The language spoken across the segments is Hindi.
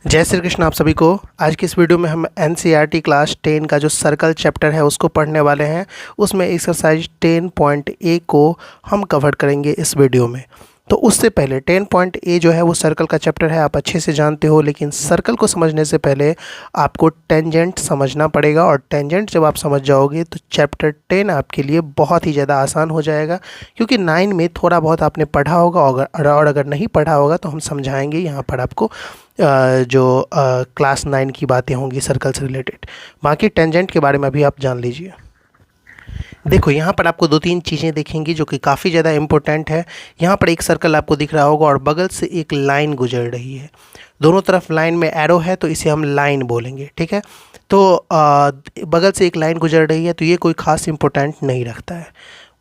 जय श्री कृष्ण आप सभी को। आज की इस वीडियो में हम एनसीईआरटी क्लास 10 का जो सर्कल चैप्टर है उसको पढ़ने वाले हैं। उसमें एक्सरसाइज 10.A को हम कवर करेंगे इस वीडियो में। तो उससे पहले 10.A जो है वो सर्कल का चैप्टर है, आप अच्छे से जानते हो, लेकिन सर्कल को समझने से पहले आपको टेंजेंट समझना पड़ेगा। और टेंजेंट जब आप समझ जाओगे तो चैप्टर 10 आपके लिए बहुत ही ज़्यादा आसान हो जाएगा, क्योंकि 9 में थोड़ा बहुत आपने पढ़ा होगा और अगर नहीं पढ़ा होगा तो हम समझाएंगे यहाँ पर आपको जो क्लास 9 की बातें होंगी सर्कल से रिलेटेड। बाकी टेंजेंट के बारे में भी आप जान लीजिए। देखो यहाँ पर आपको दो तीन चीज़ें दिखेंगी जो कि काफ़ी ज़्यादा इम्पोर्टेंट है। यहाँ पर एक सर्कल आपको दिख रहा होगा और बगल से एक लाइन गुजर रही है। दोनों तरफ लाइन में एरो है तो इसे हम लाइन बोलेंगे, ठीक है। तो बगल से एक लाइन गुजर रही है तो ये कोई ख़ास इम्पोर्टेंट नहीं रखता है।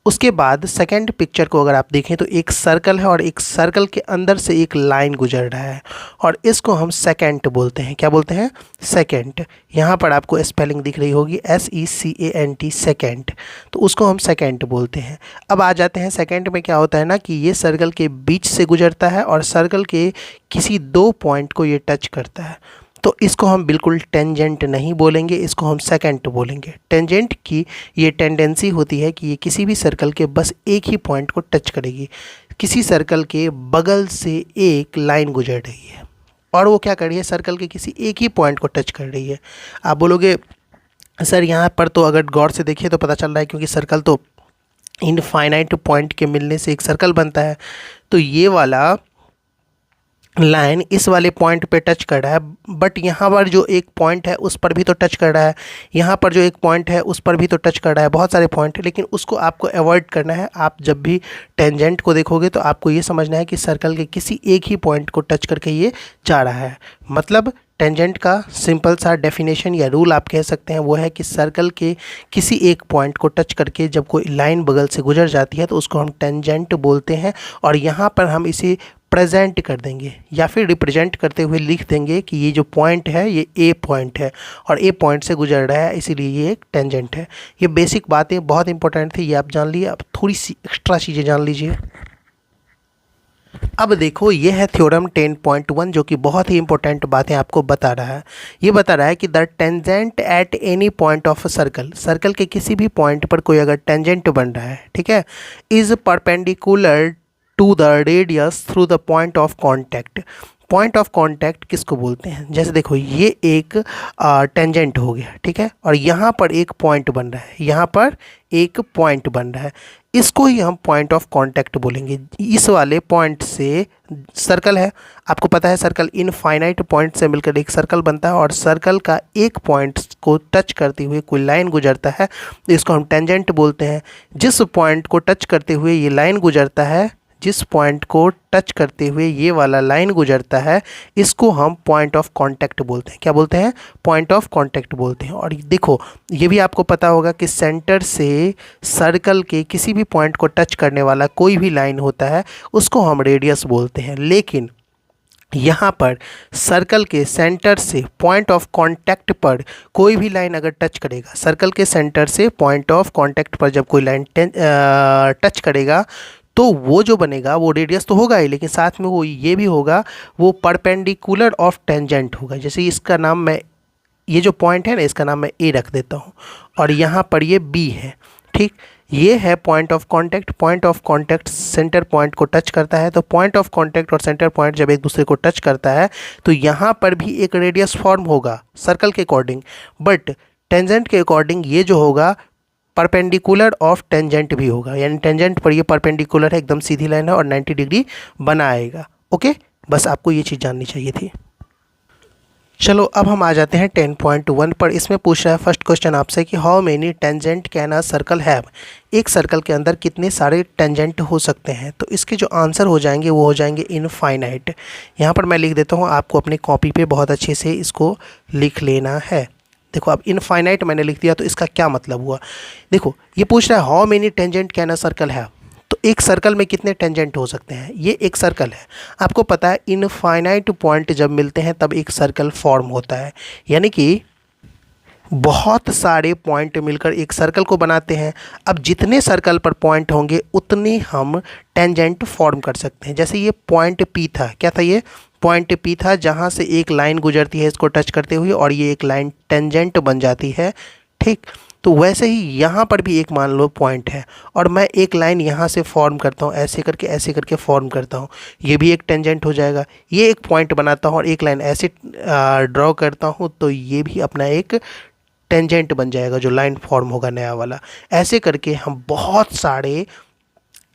उसके बाद सेकंड पिक्चर को अगर आप देखें तो एक सर्कल है और एक सर्कल के अंदर से एक लाइन गुजर रहा है और इसको हम सेकेंट बोलते हैं। क्या बोलते हैं? सेकेंट। यहाँ पर आपको स्पेलिंग दिख रही होगी SECANT, सेकेंट। तो उसको हम सेकेंट बोलते हैं। अब आ जाते हैं सेकेंट में क्या होता है ना कि ये सर्कल के बीच से गुजरता है और सर्कल के किसी दो पॉइंट को ये टच करता है। तो इसको हम बिल्कुल टेंजेंट नहीं बोलेंगे, इसको हम सेकेंट बोलेंगे। टेंजेंट की ये टेंडेंसी होती है कि ये किसी भी सर्कल के बस एक ही पॉइंट को टच करेगी। किसी सर्कल के बगल से एक लाइन गुजर रही है और वो क्या कर रही है? सर्कल के किसी एक ही पॉइंट को टच कर रही है। आप बोलोगे सर यहाँ पर तो अगर गौर से देखिए तो पता चल रहा है, क्योंकि सर्कल तो इनफाइनाइट पॉइंट के मिलने से एक सर्कल बनता है। तो ये वाला लाइन इस वाले पॉइंट पे टच कर रहा है, बट यहाँ पर जो एक पॉइंट है उस पर भी तो टच कर रहा है, यहाँ पर जो एक पॉइंट है उस पर भी तो टच कर रहा है। बहुत सारे पॉइंट है, लेकिन उसको आपको अवॉइड करना है। आप जब भी टेंजेंट को देखोगे तो आपको ये समझना है कि सर्कल के किसी एक ही पॉइंट को टच करके ये जा रहा है। मतलब टेंजेंट का सिंपल सा डेफिनेशन या रूल आप कह सकते हैं वो है कि सर्कल के किसी एक पॉइंट को टच करके जब कोई लाइन बगल से गुजर जाती है तो उसको हम टेंजेंट बोलते हैं। और यहाँ पर हम इसे प्रेजेंट कर देंगे या फिर रिप्रेजेंट करते हुए लिख देंगे कि ये जो पॉइंट है ये ए पॉइंट है और ए पॉइंट से गुजर रहा है, इसीलिए ये एक टेंजेंट है। ये बेसिक बातें बहुत इंपॉर्टेंट थी, ये आप जान लिए। अब थोड़ी सी एक्स्ट्रा चीज़ें जान लीजिए। अब देखो ये है थ्योरम 10.1 जो कि बहुत ही इंपॉर्टेंट बातें आपको बता रहा है। ये बता रहा है कि the tangent at any point of a circle, circle के किसी भी पॉइंट पर कोई अगर टेंजेंट बन रहा है, ठीक है, is perpendicular to the radius through the point of contact. Point of contact किसको बोलते हैं? जैसे देखो ये एक टेंजेंट हो गया, ठीक है, और यहाँ पर एक पॉइंट बन रहा है, यहाँ पर एक पॉइंट बन रहा है, इसको ही हम पॉइंट ऑफ कांटेक्ट बोलेंगे। इस वाले पॉइंट से सर्कल है, आपको पता है सर्कल इनफाइनाइट पॉइंट से मिलकर एक सर्कल बनता है और सर्कल का एक पॉइंट को टच करते हुए कोई लाइन गुजरता है, इसको हम टेंजेंट बोलते हैं। जिस पॉइंट को टच करते हुए ये लाइन गुजरता है, जिस पॉइंट को टच करते हुए ये वाला लाइन गुजरता है, इसको हम पॉइंट ऑफ कांटेक्ट बोलते हैं। क्या बोलते हैं? पॉइंट ऑफ कांटेक्ट बोलते हैं। और देखो ये भी आपको पता होगा कि सेंटर से सर्कल के किसी भी पॉइंट को टच करने वाला कोई भी लाइन होता है उसको हम रेडियस बोलते हैं। लेकिन यहाँ पर सर्कल के सेंटर से पॉइंट ऑफ कांटेक्ट पर कोई भी लाइन अगर टच करेगा, सर्कल के सेंटर से पॉइंट ऑफ कांटेक्ट पर जब कोई लाइन टच करेगा तो वो जो बनेगा वो रेडियस तो होगा ही, लेकिन साथ में वो ये भी होगा, वो परपेंडिकुलर ऑफ टेंजेंट होगा। जैसे इसका नाम मैं, ये जो पॉइंट है ना इसका नाम मैं ए रख देता हूँ और यहाँ पर ये बी है, ठीक। ये है point of contact. Point of contact centre point को टच करता है, तो पॉइंट ऑफ कांटेक्ट और सेंटर पॉइंट जब एक दूसरे को टच करता है तो यहाँ पर भी एक रेडियस फॉर्म होगा सर्कल के अकॉर्डिंग, बट टेंजेंट के अकॉर्डिंग ये जो होगा परपेंडिकुलर ऑफ टेंजेंट भी होगा, यानी टेंजेंट पर ये परपेंडिकुलर है, एकदम सीधी लाइन है और 90 डिग्री बनाएगा। ओके, बस आपको ये चीज़ जाननी चाहिए थी। चलो अब हम आ जाते हैं 10.1 पर। इसमें पूछ रहा है फर्स्ट क्वेश्चन आपसे कि how many tangent can a circle have. एक सर्कल के अंदर कितने सारे टेंजेंट हो सकते हैं? तो इसके जो आंसर हो जाएंगे वो हो जाएंगे इनफाइनाइट। यहाँ पर मैं लिख देता हूँ, आपको अपनी कॉपी पे बहुत अच्छे से इसको लिख लेना है। देखो अब इनफाइनाइट मैंने लिख दिया तो इसका क्या मतलब हुआ? देखो ये पूछ रहा है how many tangent can a circle have, तो एक सर्कल में कितने टेंजेंट हो सकते हैं? ये एक सर्कल है, आपको पता है इनफाइनाइट पॉइंट जब मिलते हैं तब एक सर्कल फॉर्म होता है, यानी कि बहुत सारे पॉइंट मिलकर एक सर्कल को बनाते हैं। अब जितने सर्कल पर पॉइंट होंगे उतने हम टेंजेंट फॉर्म कर सकते हैं। जैसे ये पॉइंट पी था, क्या था ये? पॉइंट पी था जहाँ से एक लाइन गुजरती है इसको टच करते हुए और ये एक लाइन टेंजेंट बन जाती है, ठीक। तो वैसे ही यहाँ पर भी एक मान लो पॉइंट है और मैं एक लाइन यहाँ से फॉर्म करता हूँ, ऐसे करके फॉर्म करता हूँ, ये भी एक टेंजेंट हो जाएगा। ये एक पॉइंट बनाता हूँ और एक लाइन ऐसे ड्रॉ करता हूँ, तो ये भी अपना एक टेंजेंट बन जाएगा जो लाइन फॉर्म होगा नया वाला। ऐसे करके हम बहुत सारे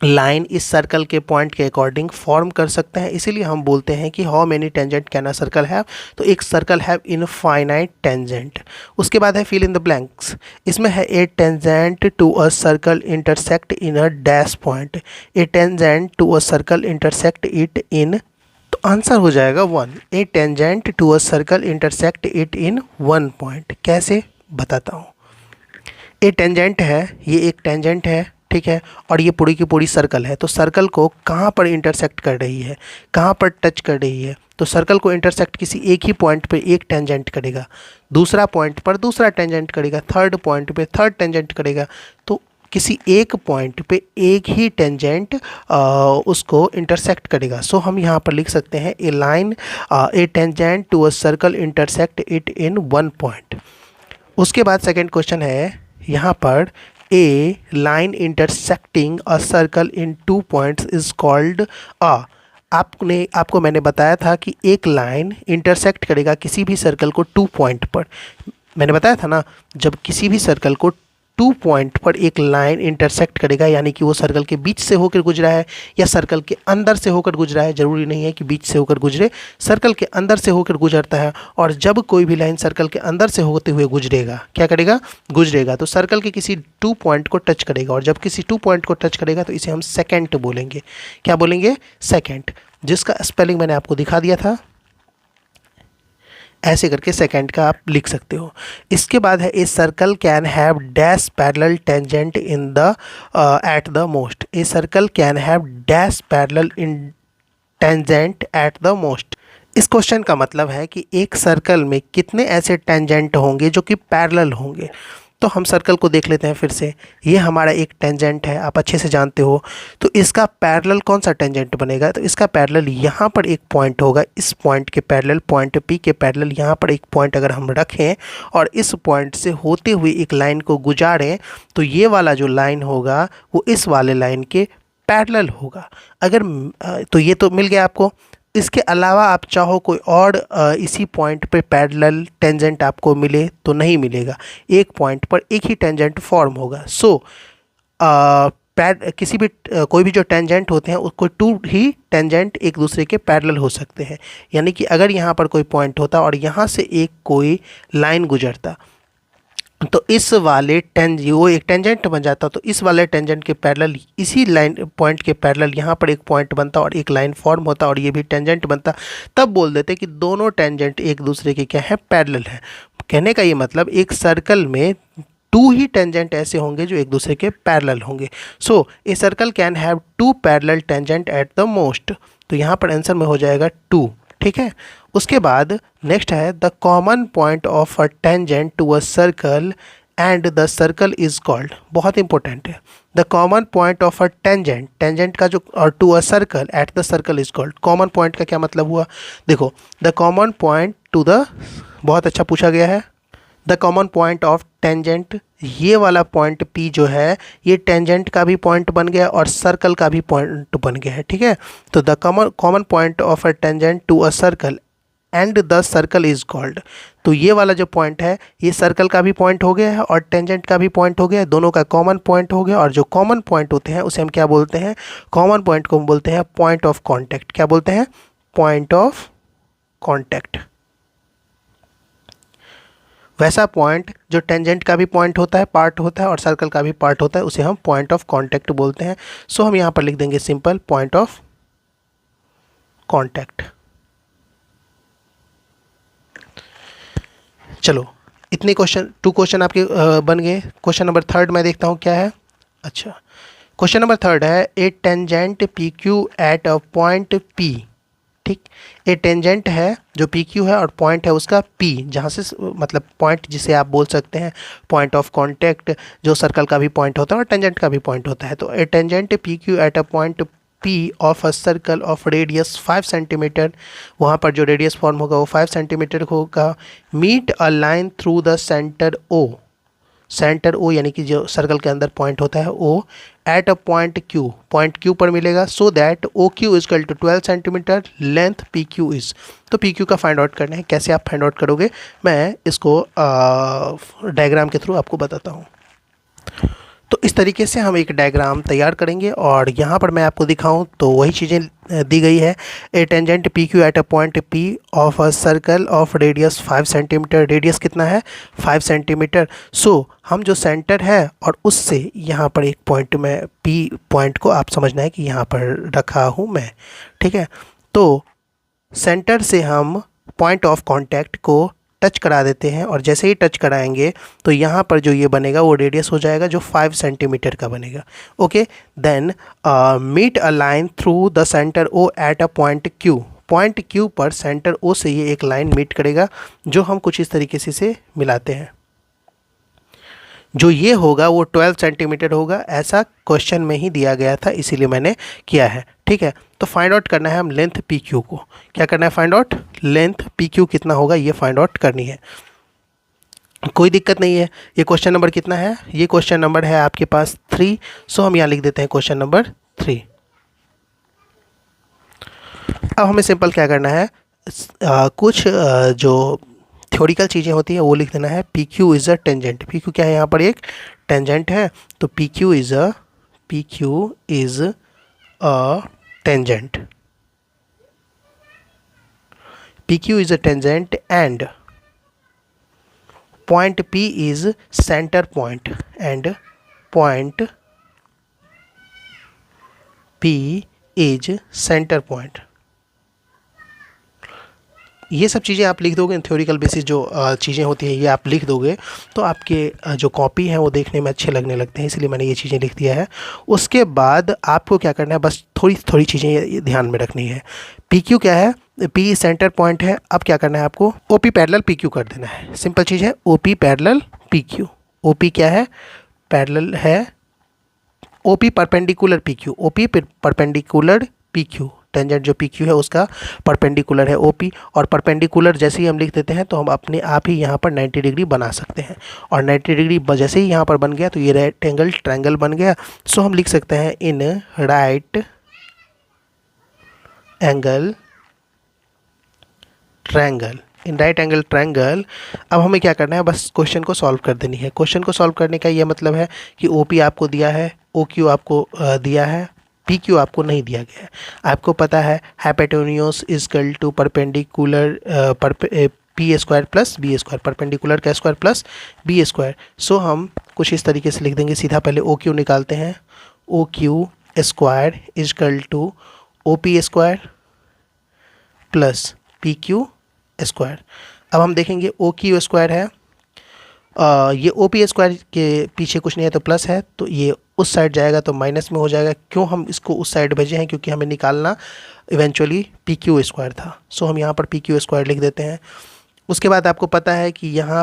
लाइन इस सर्कल के पॉइंट के अकॉर्डिंग फॉर्म कर सकते हैं। इसीलिए हम बोलते हैं कि how many tangent can a circle have. तो एक सर्कल हैव इनफाइनाइट टेंजेंट। उसके बाद है फिल इन द ब्लैंक्स। इसमें है a tangent to a circle intersect in a dash point. A tangent to a circle intersect it in, तो आंसर हो जाएगा 1। A tangent to a circle intersect it in 1 point. कैसे बताता हूँ। ए टेंजेंट है, ये एक टेंजेंट है, ठीक है, और ये पूरी की पूरी सर्कल है। तो सर्कल को कहाँ पर इंटरसेक्ट कर रही है, कहाँ पर टच कर रही है, तो सर्कल को इंटरसेक्ट किसी एक ही पॉइंट पे एक टेंजेंट करेगा, दूसरा पॉइंट पर दूसरा टेंजेंट करेगा, थर्ड पॉइंट पे थर्ड टेंजेंट करेगा। तो किसी एक पॉइंट पे एक ही टेंजेंट उसको इंटरसेक्ट करेगा। सो हम यहाँ पर लिख सकते हैं a line a tangent to a circle intersect it in 1 point. उसके बाद सेकेंड क्वेश्चन है यहाँ पर, a line intersecting a circle in 2 points is called a. आपको मैंने बताया था कि एक लाइन इंटरसेक्ट करेगा किसी भी सर्कल को 2 पॉइंट पर। मैंने बताया था ना, जब किसी भी सर्कल को 2 पॉइंट पर एक लाइन इंटरसेक्ट करेगा, यानी कि वो सर्कल के बीच से होकर गुजरा है या सर्कल के अंदर से होकर गुजरा है, ज़रूरी नहीं है कि बीच से होकर गुजरे, सर्कल के अंदर से होकर गुजरता है। और जब कोई भी लाइन सर्कल के अंदर से होते हुए गुजरेगा, क्या करेगा, गुजरेगा, तो सर्कल के किसी 2 पॉइंट को टच करेगा। और जब किसी 2 पॉइंट को टच करेगा तो इसे हम सेकेंड बोलेंगे। क्या बोलेंगे, सेकेंड, जिसका स्पेलिंग मैंने आपको दिखा दिया था। ऐसे करके सेकंड का आप लिख सकते हो। इसके बाद है ए circle can have dash parallel tangent in the eight the most. A circle can have dash parallel in tangent at the most. इस क्वेश्चन का मतलब है कि एक सर्कल में कितने ऐसे टेंजेंट होंगे जो कि पैरेलल होंगे। तो हम सर्कल को देख लेते हैं फिर से। ये हमारा एक टेंजेंट है, आप अच्छे से जानते हो। तो इसका पैरेलल कौन सा टेंजेंट बनेगा, तो इसका पैरेलल यहाँ पर एक पॉइंट होगा, इस पॉइंट के पैरेलल, पॉइंट पी के पैरेलल यहाँ पर एक पॉइंट अगर हम रखें और इस पॉइंट से होते हुए एक लाइन को गुजारें, तो ये वाला जो लाइन होगा वो इस वाले लाइन के पैरेलल होगा। अगर तो ये तो मिल गया आपको। इसके अलावा आप चाहो कोई और इसी पॉइंट पे पैरेलल टेंजेंट आपको मिले तो नहीं मिलेगा, एक पॉइंट पर एक ही टेंजेंट फॉर्म होगा। सो किसी भी कोई भी जो टेंजेंट होते हैं उसको 2 ही टेंजेंट एक दूसरे के पैरेलल हो सकते हैं। यानी कि अगर यहाँ पर कोई पॉइंट होता और यहाँ से एक कोई लाइन गुजरता, तो इस वाले वो एक टेंजेंट बन जाता, तो इस वाले टेंजेंट के पैरेलल, इसी लाइन पॉइंट के पैरेलल यहाँ पर एक पॉइंट बनता और एक लाइन फॉर्म होता और ये भी टेंजेंट बनता। तब बोल देते कि दोनों टेंजेंट एक दूसरे के क्या है, पैरेलल है। कहने का ये मतलब एक सर्कल में 2 ही टेंजेंट ऐसे होंगे जो एक दूसरे के पैरेलल होंगे। So a circle can have 2 parallel tangent at the most. तो यहाँ पर आंसर में हो जाएगा 2, ठीक है। उसके बाद नेक्स्ट है the common point of a tangent to a circle and the circle is called. बहुत इंपॉर्टेंट है। The common point of a tangent, tangent का जो, और to a circle at the circle is called. Common point का क्या मतलब हुआ, देखो, the common point to the, बहुत अच्छा पूछा गया है, the common point of tangent, ये वाला पॉइंट P जो है ये टेंजेंट का भी पॉइंट बन गया और सर्कल का भी पॉइंट बन गया है, ठीक है। तो the common point of a tangent to a circle and the circle is called. तो ये वाला जो पॉइंट है ये सर्कल का भी पॉइंट हो गया है और टेंजेंट का भी पॉइंट हो गया है, दोनों का कॉमन पॉइंट हो गया। और जो कॉमन पॉइंट होते हैं उसे हम क्या बोलते हैं, कॉमन पॉइंट को हम बोलते हैं पॉइंट ऑफ कॉन्टैक्ट। क्या बोलते हैं, पॉइंट ऑफ कॉन्टैक्ट। वैसा पॉइंट जो टेंजेंट का भी पॉइंट होता है, पार्ट होता है, और सर्कल का भी पार्ट होता है, उसे हम पॉइंट ऑफ कॉन्टैक्ट बोलते हैं। सो हम यहाँ पर लिख देंगे सिंपल पॉइंट ऑफ कॉन्टैक्ट। चलो, इतने क्वेश्चन, 2 क्वेश्चन आपके बन गए। क्वेश्चन नंबर 3 मैं देखता हूँ क्या है। अच्छा, क्वेश्चन नंबर 3 है a tangent P Q at a point P. ठीक, ए टेंजेंट है जो पी क्यू है और पॉइंट है उसका पी, जहाँ से मतलब पॉइंट जिसे आप बोल सकते हैं पॉइंट ऑफ कॉन्टैक्ट, जो सर्कल का भी पॉइंट होता है और टेंजेंट का भी पॉइंट होता है। तो a tangent P Q at a point P of a circle of radius 5 centimetre, वहाँ पर जो रेडियस फॉर्म होगा वो 5 सेंटीमीटर होगा, meet a line through the centre O, centre O यानी कि जो सर्कल के अंदर पॉइंट होता है O, at a point Q पर मिलेगा, so that OQ is equal to 12 centimetre, length PQ is. तो PQ का फाइंड आउट करना है। कैसे आप फाइंड आउट करोगे, मैं इसको डायग्राम के थ्रू आपको बताता हूँ। तो इस तरीके से हम एक डायग्राम तैयार करेंगे और यहाँ पर मैं आपको दिखाऊं तो वही चीज़ें दी गई है। A tangent P Q at a point P of a circle of radius 5 centimetre, radius कितना है 5 सेंटीमीटर। सो हम जो सेंटर है और उससे यहाँ पर एक पॉइंट में पी पॉइंट को आप समझना है कि यहाँ पर रखा हूँ मैं, ठीक है। तो सेंटर से हम पॉइंट ऑफ कांटेक्ट को टच करा देते हैं और जैसे ही टच कराएंगे तो यहाँ पर जो ये बनेगा वो रेडियस हो जाएगा जो 5 सेंटीमीटर का बनेगा। Okay, then meet a line through the centre O at a point Q, point Q पर सेंटर ओ से ये एक लाइन मीट करेगा जो हम कुछ इस तरीके से इसे मिलाते हैं। जो ये होगा वो 12 सेंटीमीटर होगा, ऐसा क्वेश्चन में ही दिया गया था, इसीलिए मैंने किया है, ठीक है। तो फाइंड आउट करना है हम लेंथ पी क्यू को। क्या करना है, find out length P Q कितना होगा ये फाइंड आउट करनी है। कोई दिक्कत नहीं है। ये क्वेश्चन नंबर कितना है, ये क्वेश्चन नंबर है आपके पास 3। सो हम यहाँ लिख देते हैं क्वेश्चन नंबर 3। अब हमें सिंपल क्या करना है, कुछ जो थ्योरिकल चीज़ें होती हैं वो लिख देना है। P Q is a tangent, P Q क्या है, यहाँ पर एक टेंजेंट है, तो P Q is a tangent, P Q is a tangent and point P is centre point and point P is centre point. ये सब चीज़ें आप लिख दोगे, थ्योरिकल बेसिस जो चीज़ें होती हैं ये आप लिख दोगे तो आपके जो कॉपी हैं वो देखने में अच्छे लगने लगते हैं, इसलिए मैंने ये चीज़ें लिख दिया है। उसके बाद आपको क्या करना है, बस थोड़ी थोड़ी चीज़ें ध्यान में रखनी है। पी क्यू क्या है, पी सेंटर पॉइंट है। अब क्या करना है आपको, O P parallel P Q कर देना है। सिंपल चीज़ है, O P parallel P Q. O P क्या है, पैरेलल है, O P perpendicular P Q, O P perpendicular P Q, tangent जो पी क्यू है उसका परपेंडिकुलर है ओ पी, और परपेंडिकुलर जैसे ही हम लिख देते हैं तो हम अपने आप ही यहाँ पर 90 डिग्री बना सकते हैं। और 90 डिग्री जैसे ही यहाँ पर बन गया तो ये राइट एंगल ट्रायंगल बन गया। सो हम लिख सकते हैं in right angle triangle, in right angle triangle. अब हमें क्या करना है, बस क्वेश्चन को सॉल्व कर देनी है। क्वेश्चन को सॉल्व करने का ये मतलब है कि ओ पी आपको दिया है, ओ क्यू आपको दिया है, पी क्यू आपको नहीं दिया गया है। आपको पता है hypotenuse is equal to perpendicular P square plus B square, perpendicular का square plus B square. So हम कुछ इस तरीके से लिख देंगे सीधा। पहले ओ क्यू निकालते हैं, O Q square is equal to O P square plus P Q square. अब हम देखेंगे ओ क्यू स्क्वायर है, ये ओ पी स्क्वायर के पीछे कुछ नहीं है तो प्लस है, तो ये उस साइड जाएगा तो माइनस में हो जाएगा। क्यों हम इसको उस साइड भेजे हैं, क्योंकि हमें निकालना इवेंचुअली पी क्यू स्क्वायर था। सो हम यहाँ पर पी क्यू स्क्वायर लिख देते हैं। उसके बाद आपको पता है कि यहाँ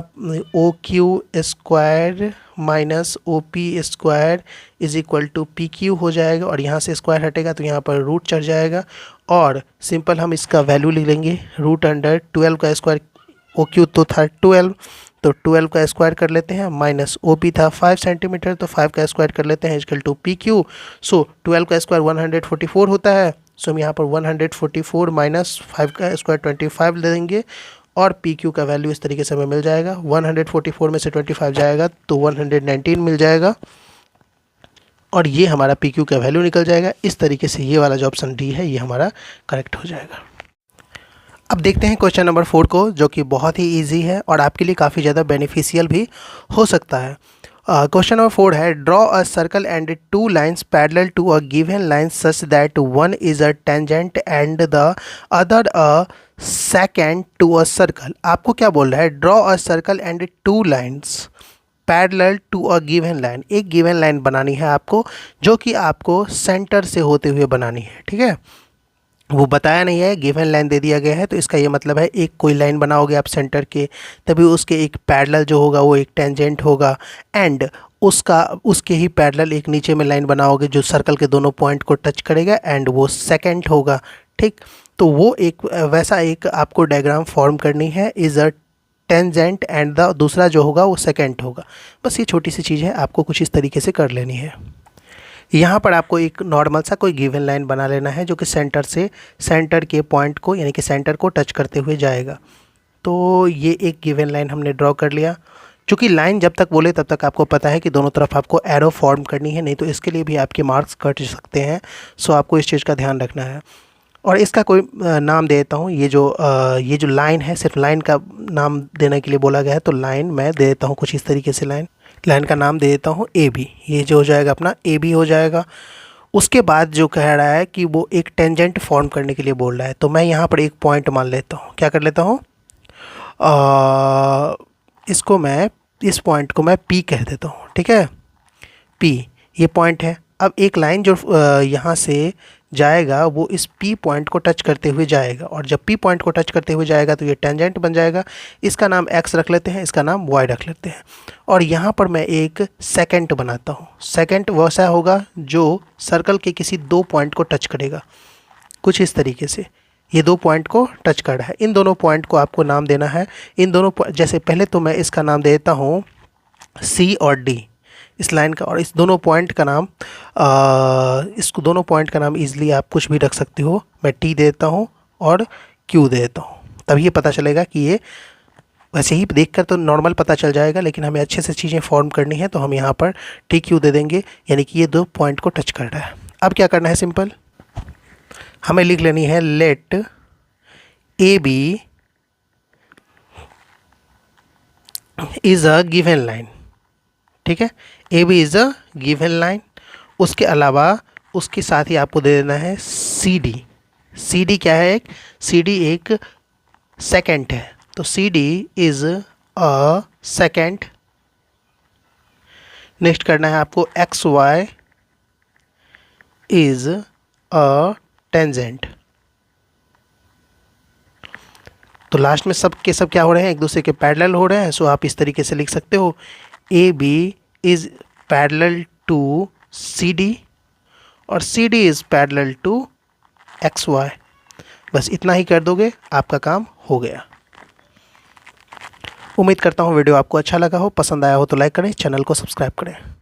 O Q square minus O P square is equal to P Q हो जाएगा, और यहाँ से स्क्वायर हटेगा तो यहाँ पर रूट चढ़ जाएगा, और सिंपल हम इसका वैल्यू लिख लेंगे रूट अंडर 12 का स्क्वायर, ओ क्यू तो था 12 तो 12 का स्क्वायर कर लेते हैं, माइनस ओ पी था 5 सेंटीमीटर तो 5 का स्क्वायर कर लेते हैं इक्वल टू पी क्यू। सो 12 का स्क्वायर 144 होता है। सो हम यहाँ पर 144 माइनस 5 का स्क्वायर 25 ले देंगे, और पी क्यू का वैल्यू इस तरीके से हमें मिल जाएगा। 144 में से 25 जाएगा तो 119 मिल जाएगा, और ये हमारा पी क्यू का वैल्यू निकल जाएगा। इस तरीके से ये वाला जो ऑप्शन डी है ये हमारा करेक्ट हो जाएगा। अब देखते हैं क्वेश्चन नंबर 4 को, जो कि बहुत ही इजी है और आपके लिए काफ़ी ज़्यादा बेनिफिशियल भी हो सकता है। क्वेश्चन नंबर 4 है, draw a circle and 2 lines parallel to a given line such that one is a tangent and the other a second to a circle. आपको क्या बोल रहा है, draw a circle and 2 lines parallel to a given line. एक गिवन लाइन बनानी है आपको, जो कि आपको सेंटर से होते हुए बनानी है, ठीक है। वो बताया नहीं है, गिवन लाइन दे दिया गया है, तो इसका ये मतलब है एक कोई लाइन बनाओगे आप सेंटर के, तभी उसके एक पैरेलल जो होगा वो एक टेंजेंट होगा, एंड उसके ही पैरेलल एक नीचे में लाइन बनाओगे जो सर्कल के दोनों पॉइंट को टच करेगा एंड वो सेकंड होगा। ठीक, तो वो एक वैसा एक आपको डायग्राम फॉर्म करनी है, is a tangent and the दूसरा जो होगा वो सेकंड होगा। बस ये छोटी सी चीज़ है, आपको कुछ इस तरीके से कर लेनी है। यहाँ पर आपको एक नॉर्मल सा कोई गिवन लाइन बना लेना है जो कि सेंटर के पॉइंट को यानी कि सेंटर को टच करते हुए जाएगा। तो ये एक गिवन लाइन हमने ड्रॉ कर लिया। चूँकि लाइन जब तक बोले तब तक आपको पता है कि दोनों तरफ आपको एरो फॉर्म करनी है, नहीं तो इसके लिए भी आपके मार्क्स कट सकते हैं। सो आपको इस चीज़ का ध्यान रखना है। और इसका कोई नाम दे देता हूँ। ये जो लाइन है सिर्फ लाइन का नाम देने के लिए बोला गया है, तो लाइन मैं दे देता हूँ कुछ इस तरीके से। लाइन का नाम दे देता हूँ ए बी। ये जो हो जाएगा अपना ए बी हो जाएगा। उसके बाद जो कह रहा है कि वो एक टेंजेंट फॉर्म करने के लिए बोल रहा है, तो मैं यहाँ पर एक पॉइंट मान लेता हूँ। क्या कर लेता हूँ, इस पॉइंट को मैं पी कह देता हूँ। ठीक है, पी ये पॉइंट है। अब एक लाइन जो यहाँ से जाएगा वो इस पी पॉइंट को टच करते हुए जाएगा, और जब पी पॉइंट को टच करते हुए जाएगा तो ये टेंजेंट बन जाएगा। इसका नाम एक्स रख लेते हैं, इसका नाम वाई रख लेते हैं। और यहाँ पर मैं एक सेकेंड बनाता हूँ। सेकेंड वैसा होगा जो सर्कल के किसी दो पॉइंट को टच करेगा, कुछ इस तरीके से। ये दो पॉइंट को टच कर रहा है, इन दोनों पॉइंट को आपको नाम देना है। इन दोनों जैसे पहले तो मैं इसका नाम देता हूँ सी और डी, इस लाइन का, और इस दोनों पॉइंट का नाम इसको दोनों पॉइंट का नाम ईजिली आप कुछ भी रख सकते हो। मैं टी देता हूँ और क्यू दे देता हूँ, तभी ये पता चलेगा कि ये, वैसे ही देखकर तो नॉर्मल पता चल जाएगा, लेकिन हमें अच्छे से चीज़ें फॉर्म करनी है, तो हम यहाँ पर टी क्यू दे देंगे, यानी कि ये दो पॉइंट को टच कर रहा है। अब क्या करना है, सिंपल हमें लिख लेनी है let A B is a given line. ठीक है, A B is a given line. उसके अलावा उसके साथ ही आपको दे देना है सी डी। सी डी क्या है, सी डी एक सेकेंड है, तो C D is a second. Next करना है आपको X Y is a tangent. तो लास्ट में सब के सब क्या हो रहे हैं, एक दूसरे के पैरेलल हो रहे हैं। सो आप इस तरीके से लिख सकते हो, A B is parallel to C D और C D is parallel to X Y. बस इतना ही कर दोगे, आपका काम हो गया। उम्मीद करता हूँ वीडियो आपको अच्छा लगा हो, पसंद आया हो तो लाइक करें, चैनल को सब्सक्राइब करें।